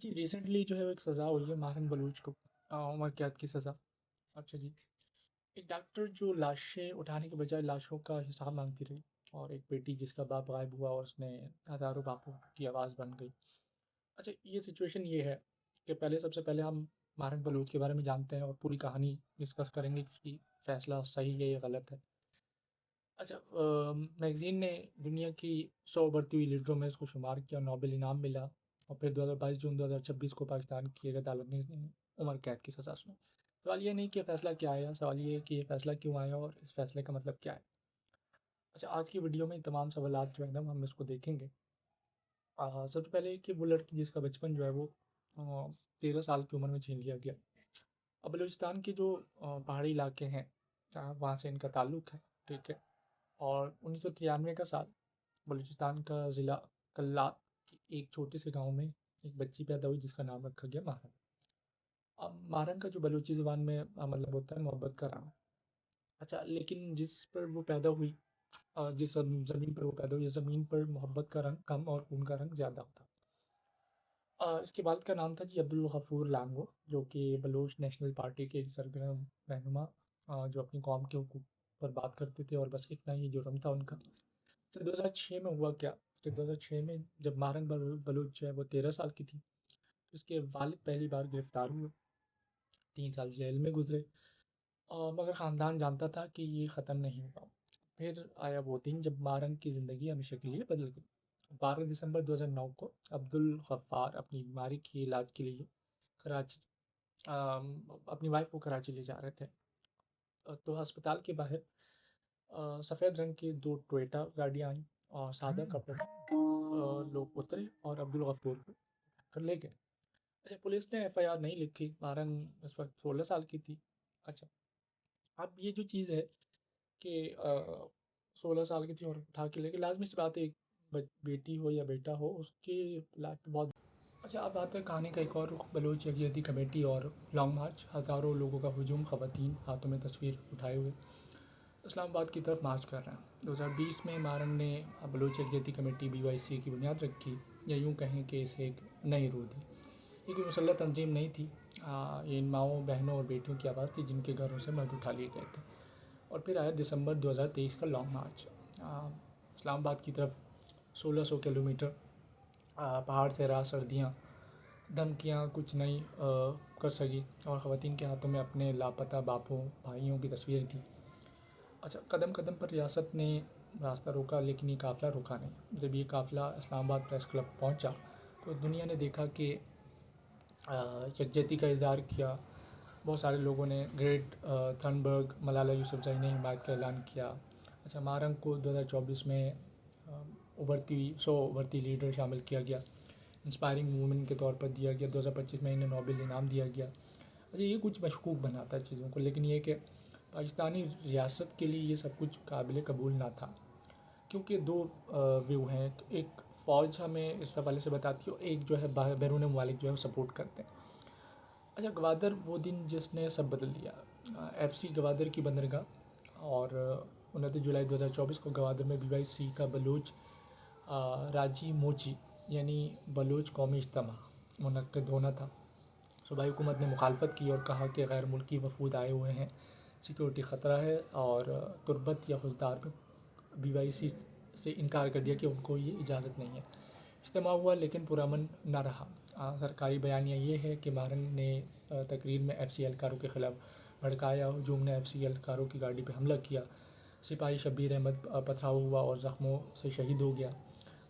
जी, recently जो है वो एक सज़ा हुई है माहिर बलूच को, उम्र कैद की सज़ा। अच्छा जी। एक डॉक्टर जो लाशें उठाने के बजाय लाशों का हिसाब माँगती रही, और एक बेटी जिसका बाप गायब हुआ और उसने हज़ारों बापों की आवाज़ बन गई। अच्छा, ये सिचुएशन ये है कि पहले सबसे पहले हम माहिर बलूच के बारे में जानते हैं और पूरी कहानी डिस्कस करेंगे कि फ़ैसला सही है या गलत है। अच्छा, मैगज़ीन ने दुनिया की 100 बढ़ती हुई लीडरों में इसको शुमार किया, नोबेल इनाम मिला, और फिर 22 जून 2026 को पाकिस्तान की एक अदालत ने उम्र कैद की सज़ा सुनाई। सवाल ये नहीं कि फ़ैसला क्या आया, सवाल ये है कि ये फ़ैसला क्यों आया और इस फ़ैसले का मतलब क्या है। अच्छा, आज की वीडियो में तमाम सवालात जो है ना हम इसको देखेंगे। सबसे पहले कि वो लड़की जिसका बचपन जो है वो 13 साल की उम्र में छीन लिया गया। अब बलूचिस्तान के जो पहाड़ी इलाके हैं, वहाँ से इनका ताल्लुक़ है, ठीक है। और 1993 का साल, बलूचिस्तान का ज़िला कल्लात की एक छोटे से गांव में एक बच्ची पैदा हुई जिसका नाम रखा गया माहन। अब माहरन का जो बलूची ज़ुबान में मतलब होता है मोहब्बत का रंग। अच्छा, लेकिन जिस पर वो पैदा हुई, जिस ज़मीन पर वो पैदा हुई, ज़मीन पर मोहब्बत का रंग कम और खून का रंग ज़्यादा होता। इसके वालिद का नाम था जी अब्दुल गफूर लांगो, जो कि बलूच नेशनल पार्टी के एक सरगर्म रहनुमा, जो अपनी कौम के हुकूक पर बात करते थे, और बस इतना ही जुर्म था उनका। तो 2006 में हुआ क्या कि 2006 में जब मारन बलूच जो है वो 13 साल की थी, उसके वालिद पहली बार गिरफ्तार हुए, 3 साल जेल में गुजरे, और मगर ख़ानदान जानता था कि ये ख़त्म नहीं होगा। फिर आया वो दिन जब मारन की ज़िंदगी हमेशा के लिए बदल गई। 12 दिसंबर 2009 को अब्दुल गफ्फार अपनी बीमारी के इलाज के लिए कराची, अपनी वाइफ को कराची ले जा रहे थे। तो अस्पताल के बाहर सफ़ेद रंग की दो टोयोटा गाड़ियाँ आईं, और सादा कपड़े लोग उतरे और अब्दुल गफूर को कर ले गए। अच्छा, पुलिस ने एफआईआर नहीं लिखी, मारन उस वक्त 16 साल की थी। अच्छा, अब ये जो चीज़ है कि 16 साल की थी और उठा के लेके, लाजमी सी बात है, एक बेटी हो या बेटा हो उसकी लाइफ तो बहुत। अच्छा, अब आता है कहानी का एक और रुख, बलूच यकजहती कमेटी और लॉन्ग मार्च, हज़ारों लोगों का हुजूम, ख़वातीन हाथों में तस्वीर उठाए हुए इस्लामाबाद की तरफ मार्च कर रहे हैं। 2020 में मारन ने बलूच यकजहती कमेटी BYC की बुनियाद रखी, या यूँ कहें कि इसे एक नई रूह दी। ये कोई मुसल्लह तंजीम नहीं थी, ये इन माओं, बहनों और बेटियों की आवाज़ थी जिनके घरों से मर्द उठा लिए गए थे। और फिर आया दिसंबर 2023 का लॉन्ग मार्च, इस्लामाबाद की तरफ 1600 किलोमीटर, पहाड़ से राह सर्दियाँ, धमकियाँ कुछ नहीं कर सकी, और ख़वातीन के हाथों में अपने लापता बापों, भाइयों की तस्वीर थी। अच्छा, कदम कदम पर रियासत ने रास्ता रोका, लेकिन ये काफ़िला रुका नहीं। जब ये काफ़िला इस्लामाबाद प्रेस क्लब पहुंचा, तो दुनिया ने देखा कि यकजहती का इज़हार किया। बहुत सारे लोगों ने ग्रेट थनबर्ग, मलाला यूसुफ़ज़ई ने हिमायत का ऐलान किया। अच्छा, मारंग को 2024 में उभरती लीडर शामिल किया गया, इंस्पायरिंग वूमेन के तौर पर दिया गया। 2025 में इन्हें नोबेल इनाम दिया गया। अच्छा, ये कुछ मशकूक बनाता है चीज़ों को, लेकिन ये कि पाकिस्तानी रियासत के लिए ये सब कुछ काबिल कबूल ना था, क्योंकि दो व्यू हैं। एक फ़ौज हमें इस हवाले से बताती है, और एक जो है बैरून ममालिक जो है वो सपोर्ट करते हैं। अच्छा, गवादर वो दिन जिसने सब बदल दिया। FC गवादर की बंदरगाह, और 29 जुलाई 2024 को गवादर में BYC का बलूच राजी मोची यानी बलूच कौमी इज्तिमा मुनक्किद होना था। सूबाई हुकूमत ने मुखालफत की और कहा कि गैर मुल्की वफूद आए हुए हैं, सिक्योरिटी ख़तरा है, और तुरबत या खुजदार में BYC से इनकार कर दिया कि उनको ये इजाज़त नहीं है। इज्तिमा हुआ, लेकिन पुरअमन न रहा। सरकारी बयानिया ये है कि मारन ने तकरीर में FC एहलकारों के ख़िलाफ़ भड़काया, हुजूम ने FC एहलकारों की गाड़ी पर हमला किया, सिपाही शब्बीर अहमद पथराव हुआ और ज़ख्मों से शहीद हो गया।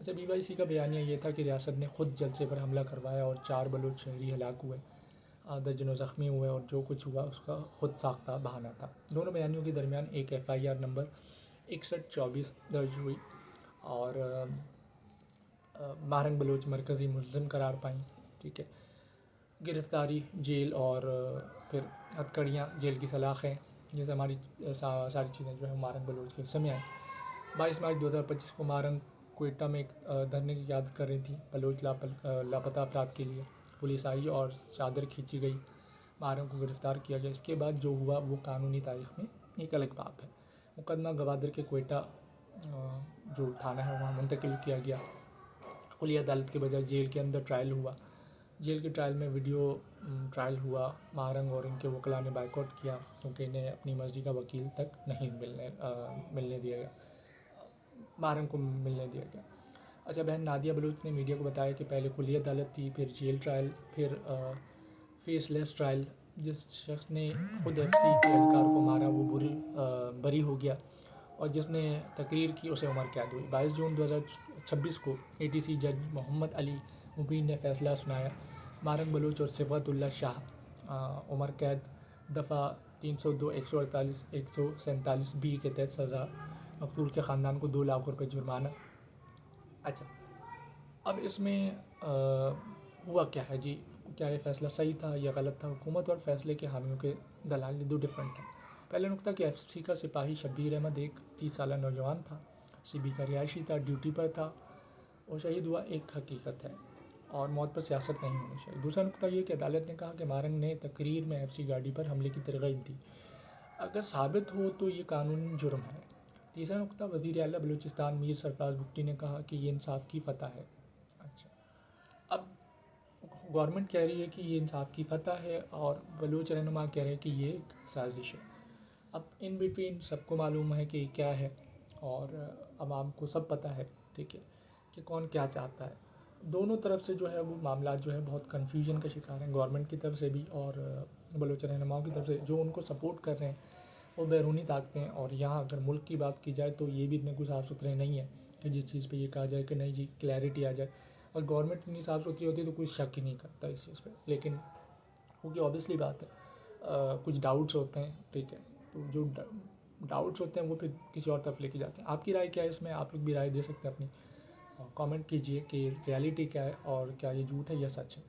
अच्छा, BYC का बयानिया ये था कि रियासत ने खुद जलसे पर हमला करवाया और 4 बलूच शहरी हलाक हुए, दर्जनों ज़ख्मी हुए, और जो कुछ हुआ उसका खुद साख्ता बहाना था। दोनों बयानियों के दरमियान एक FIR नंबर 6124 दर्ज हुई, और मारंग बलूच मरकज़ी मुल्ज़िम करार पाई, ठीक है। गिरफ़्तारी, जेल, और फिर हथकड़ियाँ, जेल की सलाखें, ये हमारी सारी चीज़ें जो है मारंग बलूच के समय आई। 22 मार्च 2025 को मारंग क्वेटा में एक धरने की याद कर रही थी बलूच लापता अफराद के लिए। पुलिस आई और चादर खींची गई, मारंग को गिरफ़्तार किया गया। इसके बाद जो हुआ वो कानूनी तारीख़ में एक अलग बात है। मुकदमा गवादर के क्वेटा जो थाना है वहाँ मुंतकिल किया गया। खुली अदालत के बजाय जेल के अंदर ट्रायल हुआ। जेल के ट्रायल में वीडियो ट्रायल हुआ, महारंग और इनके वकला ने बाइकआउट किया क्योंकि इन्हें अपनी मर्ज़ी का वकील तक नहीं मिलने दिया गया, महारंग को मिलने दिया गया। अच्छा, बहन नादिया बलूच ने मीडिया को बताया कि पहले कुली अदालत थी, फिर जेल ट्रायल, फिर फेसलेस ट्रायल। जिस शख्स ने खुद एफसी के एहलकार को मारा वो बरी हो गया, और जिसने तकरीर की उसे उम्र कैद हुई। 22 जून 2026 को एटीसी जज मोहम्मद अली मुबीन ने फैसला सुनाया। महारंग बलूच और सिफ़ातुल्लाह शाह उम्र कैद दफ़ा 302, 148, 147 बी के तहत सज़ा, मकतूल के ख़ानदान को 2 लाख रुपये जुर्माना। अच्छा, अब इसमें हुआ क्या है जी, क्या ये फ़ैसला सही था या गलत था? हुकूमत और फैसले के हामियों के दलाल ये 2 डिफरेंट हैं। पहले नुकता कि एफसी का सिपाही शब्बीर अहमद एक 30 साला नौजवान था, सीबी का रिहायशी था, ड्यूटी पर था और शहीद हुआ, एक हकीकत है और मौत पर सियासत नहीं होनी चाहिए। दूसरा नुकता ये कि अदालत ने कहा कि महारंग ने तकरीर में एफसी गाड़ी पर हमले की तरगीब दी, अगर साबित हो तो ये कानूनी जुर्म है। तीसरा नुकता, वज़ीर आला बलूचिस्तान मीर सरफराज भुट्टी ने कहा कि ये इंसाफ की फ़तह है। अच्छा, अब गवर्नमेंट कह रही है कि ये इंसाफ की फ़तह है और बलूच रहनुमा कह रहे हैं कि ये एक साजिश है। अब इन बिटवीन सबको मालूम है कि क्या है और आवाम को सब पता है, ठीक है, कि कौन क्या चाहता है। दोनों तरफ से जो है वो मामला जो है बहुत कन्फ्यूजन का शिकार हैं, गवर्नमेंट की तरफ से भी और बलूच रहनुमाओं की तरफ से। जो उनको सपोर्ट कर रहे हैं वो बैरूनी ताकतें, और यहाँ अगर मुल्क की बात की जाए तो ये भी इतने कुछ साफ़ सुथरे नहीं है कि जिस चीज़ पे ये कहा जाए कि नहीं जी क्लैरिटी आ जाए। और गवर्नमेंट इतनी साफ़ सुथरी होती तो कोई शक ही नहीं करता इस चीज़ पे, लेकिन क्योंकि ऑब्वियसली बात है कुछ डाउट्स होते हैं, ठीक है, तो जो डाउट्स होते हैं वो फिर किसी और तरफ लेके जाते हैं। आपकी राय क्या है इसमें? आप लोग भी राय दे सकते हैं अपनी, कमेंट कीजिए कि रियलिटी क्या है और क्या ये झूठ है या सच है।